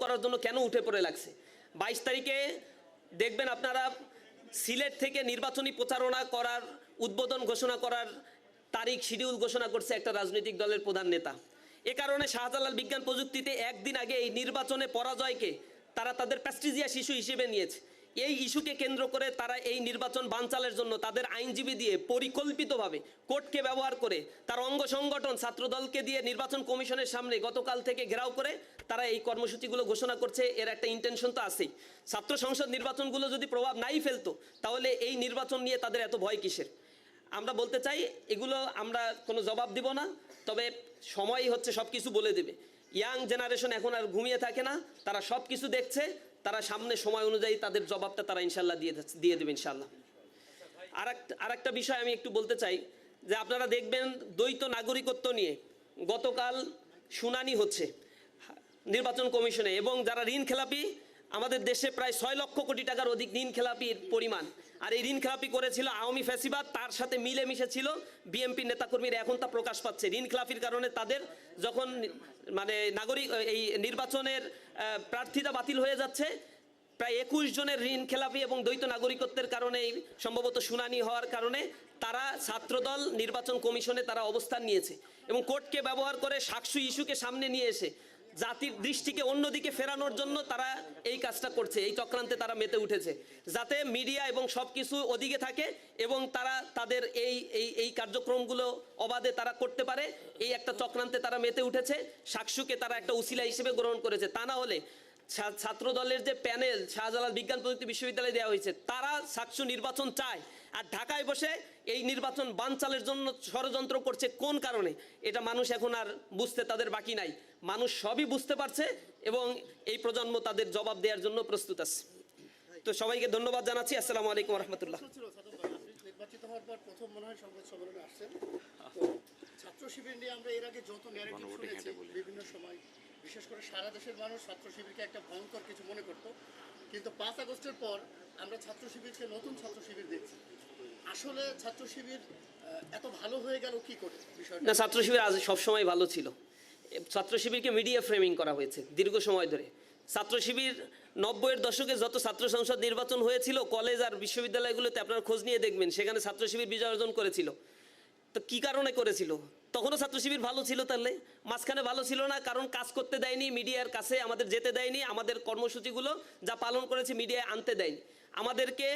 করার জন্য কেন উঠে পড়ে লাগছে। 22 তারিখে দেখবেন আপনারা সিলেট থেকে নির্বাচনী প্রচারণা করার উদ্বোধন ঘোষণা করার তারিখ শিডিউল ঘোষণা করছে একটা রাজনৈতিক দলের প্রধান নেতা। এ কারণে শাহজালাল বিজ্ঞান প্রযুক্তিতে একদিন আগে এই নির্বাচনে পরাজয়কে তারা তাদের প্রেস্টিজিয়াস ইস্যু হিসেবে নিয়েছে। এই ইস্যুকে কেন্দ্র করে তারা এই নির্বাচন বানচালের জন্য তাদের আইনজীবী দিয়ে পরিকল্পিতভাবে কোর্টকে ব্যবহার করে তার অঙ্গ সংগঠন ছাত্রদলকে দিয়ে নির্বাচন কমিশনের সামনে গতকাল থেকে ঘেরাও করে তারা এই কর্মসূচিগুলো ঘোষণা করছে। এর একটা ইন্টেনশন তো আছেই। ছাত্র সংসদ নির্বাচনগুলো যদি প্রভাব নাই ফেলতো তাহলে এই নির্বাচন নিয়ে তাদের এত ভয় কিসের। আমরা বলতে চাই এগুলো আমরা কোনো জবাব দিব না, তবে সময় হচ্ছে সব কিছু বলে দেবে। ইয়াং জেনারেশন এখন আর ঘুমিয়ে থাকে না, তারা সব কিছু দেখছে, তারা সামনে সময় অনুযায়ী তাদের জবাবটা তারা ইনশাল্লাহ দিয়ে দেবে ইনশাল্লাহ। আর একটা বিষয় আমি একটু বলতে চাই যে আপনারা দেখবেন দ্বৈত নাগরিকত্ব নিয়ে গতকাল শুনানি হচ্ছে নির্বাচন কমিশনে, এবং যারা ঋণ খেলাপি আমাদের দেশে প্রায় 6 লক্ষ কোটি টাকার অধিক ঋণ খেলাপির পরিমাণ। আর এই ঋণ খেলাপি করেছিল আওয়ামী ফ্যাসিবাদ, তার সাথে মিলেমিশে ছিল বিএনপি নেতাকর্মীরা। এখন তা প্রকাশ পাচ্ছে ঋণ খেলাপির কারণে তাদের যখন মানে নাগরিক এই নির্বাচনের প্রার্থিতা বাতিল হয়ে যাচ্ছে, প্রায় 21 জনের ঋণ খেলাপি এবং দ্বৈত নাগরিকত্বের কারণে সম্ভবত শুনানি হওয়ার কারণে তারা ছাত্রদল নির্বাচন কমিশনে তারা অবস্থান নিয়েছে এবং কোর্টকে ব্যবহার করে সাকসু ইস্যুকে সামনে নিয়ে এসে জাতির দৃষ্টিকে অন্যদিকে ফেরানোর জন্য তারা এই কাজটা করছে। এই চক্রান্তে তারা মেতে উঠেছে যাতে মিডিয়া এবং সব কিছু ওদিকে থাকে এবং তারা তাদের এই কার্যক্রমগুলো অবাধে তারা করতে পারে। এই একটা চক্রান্তে তারা মেতে উঠেছে, সাকসুকে তারা একটা উসিলা হিসেবে গ্রহণ করেছে। তা না হলে ছাত্র দলের যে প্যানেল শাহজালাল বিজ্ঞান প্রযুক্তি বিশ্ববিদ্যালয়ে দেওয়া হয়েছে, তারা সাকসু নির্বাচন চায় আর ঢাকায় বসে এই নির্বাচন বানচালের জন্য ষড়যন্ত্র করছে কোন কারণে, এটা মানুষ এখন আর বুঝতে তাদের বাকি নাই। মানুষ সবই বুঝতে পারছে এবং এই প্রজন্ম তাদের জবাব দেওয়ার জন্য প্রস্তুত আছে। তো সবাইকে ধন্যবাদ জানাচ্ছি। আসসালামু আলাইকুম রহমতুল্লাহ। নির্বাচিত হওয়ার পর প্রথম মনে হয় সংবাদ সম্মেলনে আসছেন। তো ছাত্র শিবির নিয়ে আমরা এর আগে যত ন্যারেটিভ শুনেছি বিভিন্ন সময়, বিশেষ করে সারা দেশের মানুষ ছাত্র শিবিরকে একটা ভয়ঙ্কর কিছু মনে করত, কিন্তু 5 আগস্টের পর আমরা ছাত্র শিবিরকে নতুন ছাত্র শিবির দেখছি। আসলে ছাত্র শিবির এত ভালো হয়ে গেল কি করে? বিষয়টা না, ছাত্র শিবির আজ সবসময় ভালো ছিল। ছাত্র শিবিরকে মিডিয়া ফ্রেমিং করা হয়েছে দীর্ঘ সময় ধরে। ছাত্র শিবির 90-এর দশকে যত ছাত্র সংসদ নির্বাচন হয়েছিল কলেজ আর বিশ্ববিদ্যালয়গুলোতে আপনারা খোঁজ নিয়ে দেখবেন, সেখানে ছাত্র শিবির বিজয় অর্জন করেছিল। তো কী কারণে করেছিল? তখনও ছাত্র শিবির ভালো ছিল, তাহলে মাঝখানে ভালো ছিল না কারণ কাজ করতে দেয়নি, মিডিয়ার কাছে আমাদের যেতে দেয়নি, আমাদের কর্মসূচিগুলো যা পালন করেছে মিডিয়ায় আনতে দেয়নি। আমাদেরকে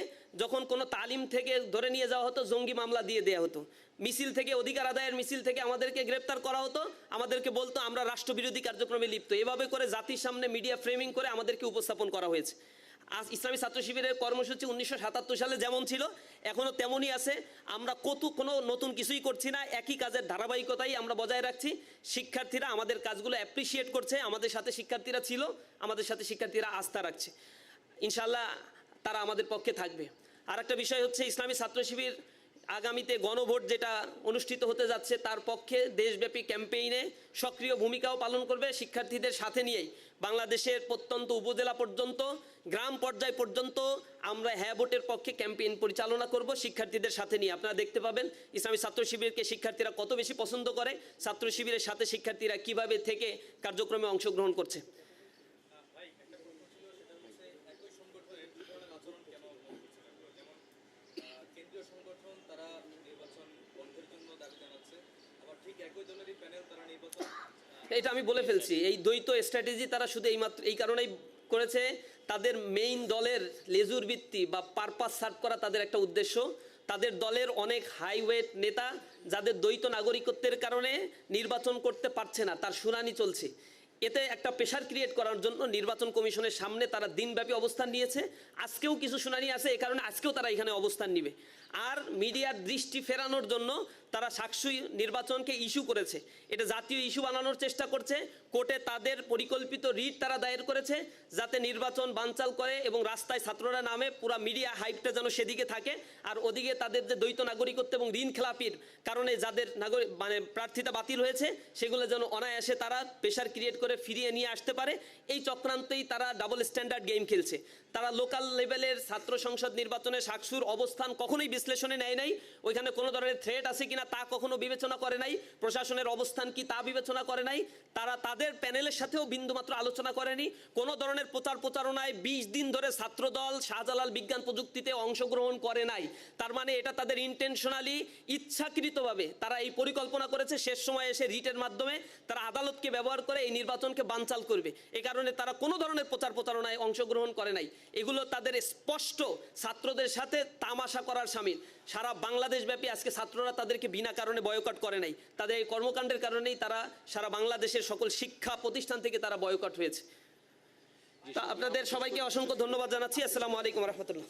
যখন কোনো তালিম থেকে ধরে নিয়ে যাওয়া হতো জঙ্গি মামলা দিয়ে দেওয়া হতো, মিছিল থেকে অধিকার আদায়ের মিছিল থেকে আমাদেরকে গ্রেপ্তার করা হতো, আমাদেরকে বলতো আমরা রাষ্ট্রবিরোধী কার্যক্রমে লিপ্ত। এভাবে করে জাতির সামনে মিডিয়া ফ্রেমিং করে আমাদেরকে উপস্থাপন করা হয়েছে। আজ ইসলামী ছাত্র শিবিরের কর্মসূচি 1977 সালে যেমন ছিল এখনও তেমনই আছে। আমরা কোনো নতুন কিছুই করছি না, একই কাজের ধারাবাহিকতাই আমরা বজায় রাখছি। শিক্ষার্থীরা আমাদের কাজগুলো অ্যাপ্রিসিয়েট করছে, আমাদের সাথে শিক্ষার্থীরা ছিল, আমাদের সাথে শিক্ষার্থীরা আস্থা রাখছে। ইনশাআল্লাহ তারা আমাদের পক্ষে থাকবে। আর একটা বিষয় হচ্ছে ইসলামী ছাত্র শিবির আগামীতে গণভোট যেটা অনুষ্ঠিত হতে যাচ্ছে তার পক্ষে দেশব্যাপী ক্যাম্পেইনে সক্রিয় ভূমিকাও পালন করবে। শিক্ষার্থীদের সাথে নিয়েই বাংলাদেশের প্রত্যন্ত উপজেলা পর্যন্ত গ্রাম পর্যায় পর্যন্ত আমরা হ্যাঁ ভোটের পক্ষে ক্যাম্পেইন পরিচালনা করব শিক্ষার্থীদের সাথে নিয়ে। আপনারা দেখতে পাবেন ইসলামী ছাত্র শিবিরকে শিক্ষার্থীরা কত বেশি পছন্দ করে, ছাত্র শিবিরের সাথে শিক্ষার্থীরা কিভাবে থেকে কার্যক্রমে অংশগ্রহণ করছে। এটা আমি বলে ফেলছি, এই দ্বৈত স্ট্র্যাটেজি তারা শুধু এই কারণেই করেছে, তাদের মেইন দলের লেজুর ভিত্তি বা পারপাস সার্ভ করা তাদের একটা উদ্দেশ্য। তাদের দলের অনেক হাইওয়েট নেতা যাদের দ্বৈত নাগরিকত্বের কারণে নির্বাচন করতে পারছে না, তার শুনানি চলছে। এতে একটা প্রেশার ক্রিয়েট করার জন্য নির্বাচন কমিশনের সামনে তারা দিনব্যাপী অবস্থান নিয়েছে। আজকেও কিছু শুনানি আছে, এই কারণে আজকেও তারা এখানে অবস্থান নেবে। আর মিডিয়ার দৃষ্টি ফেরানোর জন্য তারা সাকসুই নির্বাচনকে ইস্যু করেছে, এটা জাতীয় ইস্যু বানানোর চেষ্টা করছে। কোর্টে তাদের পরিকল্পিত রিট তারা দায়ের করেছে যাতে নির্বাচন বানচাল করে এবং রাস্তায় ছাত্ররা নামে, পুরা মিডিয়া হাইপটা যেন সেদিকে থাকে। আর ওদিকে তাদের যে দ্বৈত নাগরিকত্ব এবং ঋণ খেলাপির কারণে যাদের প্রার্থিতা বাতিল হয়েছে সেগুলো যেন অনায়াসে তারা প্রেশার ক্রিয়েট করে ফিরিয়ে নিয়ে আসতে পারে। এই চক্রান্তেই তারা ডাবল স্ট্যান্ডার্ড গেম খেলছে। তারা লোকাল লেভেলের ছাত্র সংসদ নির্বাচনে শাকসুর অবস্থান কখনোই বিশ্লেষণে নেয় নাই, ওইখানে কোনো ধরনের থ্রেট আছে কিনা তা কখনো বিবেচনা করে নাই, প্রশাসনের অবস্থান কি তা বিবেচনা করে নাই, তারা তাদের প্যানেলের সাথেও বিন্দুমাত্র আলোচনা করেনি। কোনো ধরনের প্রচারণায় 20 দিন ধরে ছাত্রদল শাহজালাল বিজ্ঞান প্রযুক্তিতে অংশগ্রহণ করে নাই। তার মানে এটা তাদের ইন্টেনশনালি, ইচ্ছাকৃতভাবে তারা এই পরিকল্পনা করেছে শেষ সময় এসে রিটের মাধ্যমে তারা আদালতকে ব্যবহার করে এই নির্বাচনকে বানচাল করবে। এই কারণে তারা কোনো ধরনের প্রচারণায় অংশগ্রহণ করে নাই। এগুলো তাদের স্পষ্ট ছাত্রদের সাথে তামাশা করার শামিল। সারা বাংলাদেশ ব্যাপী আজকে ছাত্ররা তাদেরকে বিনা কারণে বয়কট করে নাই, তাদের এই কর্মকাণ্ডের কারণেই তারা সারা বাংলাদেশের সকল শিক্ষা প্রতিষ্ঠান থেকে তারা বয়কট হয়েছে। তা আপনাদের সবাইকে অসংখ্য ধন্যবাদ জানাচ্ছি। আসসালামু আলাইকুম রহমতুল্লাহ।